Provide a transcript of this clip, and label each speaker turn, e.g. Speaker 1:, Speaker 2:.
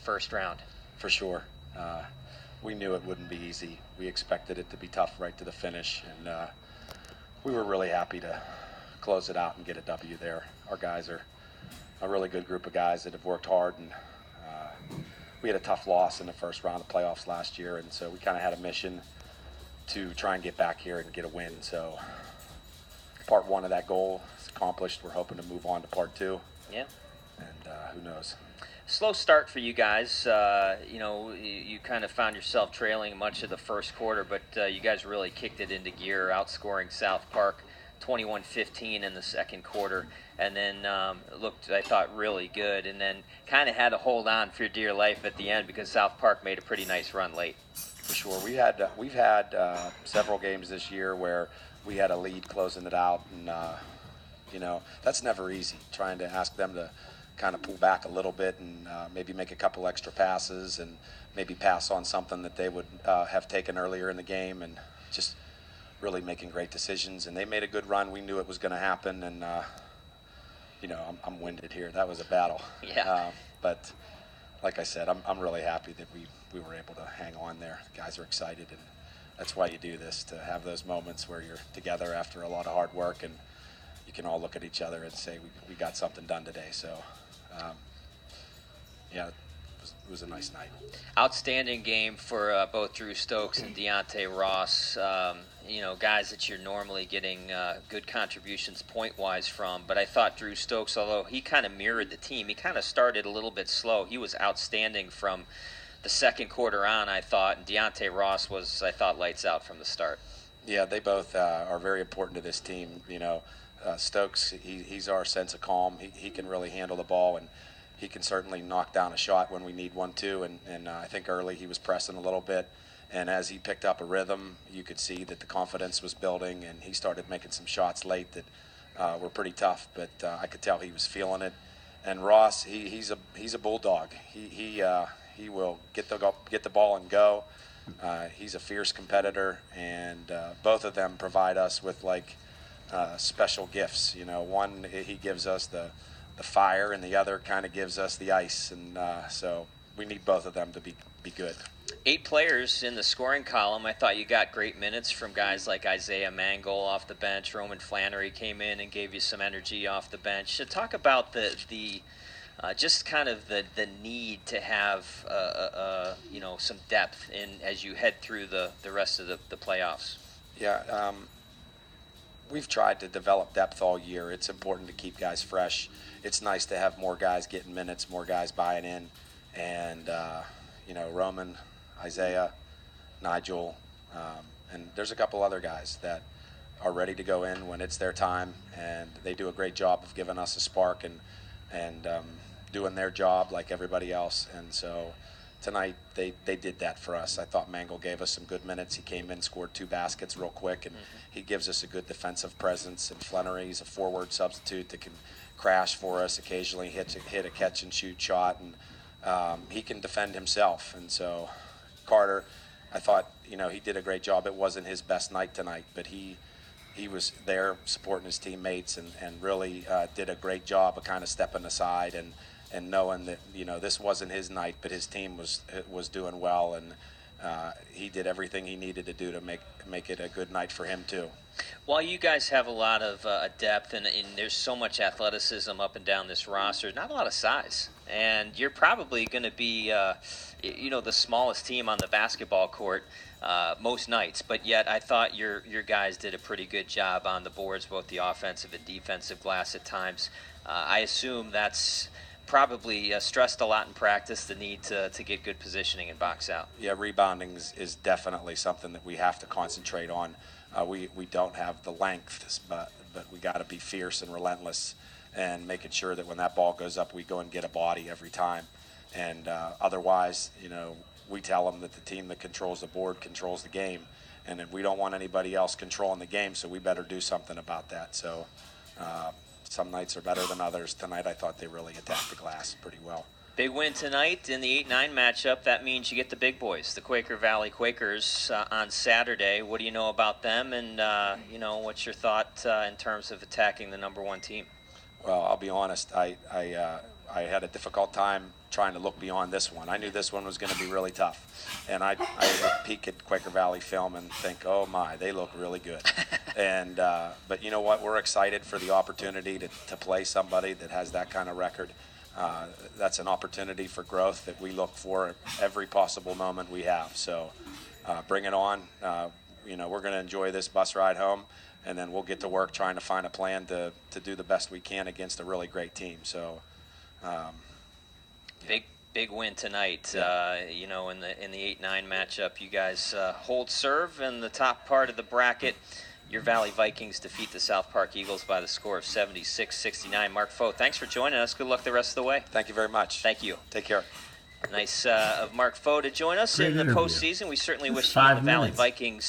Speaker 1: first round.
Speaker 2: For sure. We knew it wouldn't be easy. We expected it to be tough right to the finish, and we were really happy to close it out and get a W there. Our guys are a really good group of guys that have worked hard, and we had a tough loss in the first round of playoffs last year, and so we kind of had a mission to try and get back here and get a win. So part one of that goal is accomplished. We're hoping to move on to part two.
Speaker 1: Yeah.
Speaker 2: And who knows?
Speaker 1: Slow start for you guys. You kind of found yourself trailing much of the first quarter, but you guys really kicked it into gear, outscoring South Park 21-15 in the second quarter, and then looked, I thought, really good, and then kind of had to hold on for dear life at the end because South Park made a pretty nice run late.
Speaker 2: For sure. We've had several games this year where we had a lead closing it out, and that's never easy, trying to ask them to kind of pull back a little bit and maybe make a couple extra passes and maybe pass on something that they would have taken earlier in the game, and just really making great decisions. And they made a good run. We knew it was going to happen, and I'm winded here. That was a battle.
Speaker 1: Yeah.
Speaker 2: But like I said, I'm really happy that we were able to hang on there. The guys are excited, and that's why you do this, to have those moments where you're together after a lot of hard work and you can all look at each other and say we got something done today. So it was a nice night.
Speaker 1: Outstanding game for both Drew Stokes and Deontay Ross. Guys that you're normally getting good contributions point-wise from. But I thought Drew Stokes, although he kind of mirrored the team, he kind of started a little bit slow. He was outstanding from the second quarter on, I thought. And Deontay Ross was, I thought, lights out from the start.
Speaker 2: Yeah, they both are very important to this team. Stokes, he's our sense of calm. He can really handle the ball, and he can certainly knock down a shot when we need one too. And I think early he was pressing a little bit, and as he picked up a rhythm, you could see that the confidence was building, and he started making some shots late that were pretty tough. But I could tell he was feeling it. And Ross, he's a bulldog. He will get the ball and go. He's a fierce competitor, and both of them provide us with special gifts. One, he gives us the fire, and the other kind of gives us the ice, and so we need both of them to be good.
Speaker 1: 8 players in the scoring column. I thought you got great minutes from guys like Isaiah Mangold off the bench. Roman Flannery came in and gave you some energy off the bench. So talk about the just kind of the need to have some depth in as you head through the rest of the playoffs.
Speaker 2: Yeah, we've tried to develop depth all year. It's important to keep guys fresh. It's nice to have more guys getting minutes, more guys buying in, and Roman, Isaiah, Nigel, and there's a couple other guys that are ready to go in when it's their time, and they do a great job of giving us a spark and doing their job like everybody else. And so tonight they did that for us. I thought Mangold gave us some good minutes. He came in, scored 2 baskets real quick, and he gives us a good defensive presence. And Flannery's a forward substitute that can crash for us occasionally, hit a catch and shoot shot, and he can defend himself. And so Carter, I thought he did a great job. It wasn't his best night tonight, but he was there supporting his teammates and really did a great job of kind of stepping aside and knowing that this wasn't his night, but his team was doing well, and he did everything he needed to do to make it a good night for him too.
Speaker 1: While you guys have a lot of depth and there's so much athleticism up and down this roster, not a lot of size, and you're probably going to be the smallest team on the basketball court most nights, but yet I thought your guys did a pretty good job on the boards, both the offensive and defensive glass at times. I assume that's probably stressed a lot in practice, the need to get good positioning and box out.
Speaker 2: Yeah, rebounding is definitely something that we have to concentrate on. We don't have the length, but we got to be fierce and relentless, and making sure that when that ball goes up, we go and get a body every time. And otherwise, we tell them that the team that controls the board controls the game, and we don't want anybody else controlling the game, so we better do something about that. So some nights are better than others. Tonight I thought they really attacked the glass pretty well.
Speaker 1: Big win tonight in the 8-9 matchup. That means you get the big boys, the Quaker Valley Quakers, on Saturday. What do you know about them, and what's your thought in terms of attacking the number 1 team?
Speaker 2: Well, I'll be honest. I I had a difficult time trying to look beyond this one. I knew this one was going to be really tough, and I would peek at Quaker Valley film and think, oh my, they look really good. And but you know what? We're excited for the opportunity to play somebody that has that kind of record. That's an opportunity for growth that we look for every possible moment we have. So bring it on. You know, we're going to enjoy this bus ride home, and then we'll get to work trying to find a plan to do the best we can against a really great team. So
Speaker 1: big win tonight.
Speaker 2: Yeah.
Speaker 1: You know, in the 8-9 matchup, you guys hold serve in the top part of the bracket. Your Valley Vikings defeat the South Park Eagles by the score of 76-69. Mark Faulx, thanks for joining us. Good luck the rest of the way.
Speaker 2: Thank you very much.
Speaker 1: Thank you.
Speaker 2: Take care.
Speaker 1: Nice of Mark Faulx to join us
Speaker 3: Great
Speaker 1: in the
Speaker 3: interview.
Speaker 1: postseason. We certainly
Speaker 3: Just
Speaker 1: wish you and the
Speaker 3: 5
Speaker 1: Valley
Speaker 3: minutes.
Speaker 1: Vikings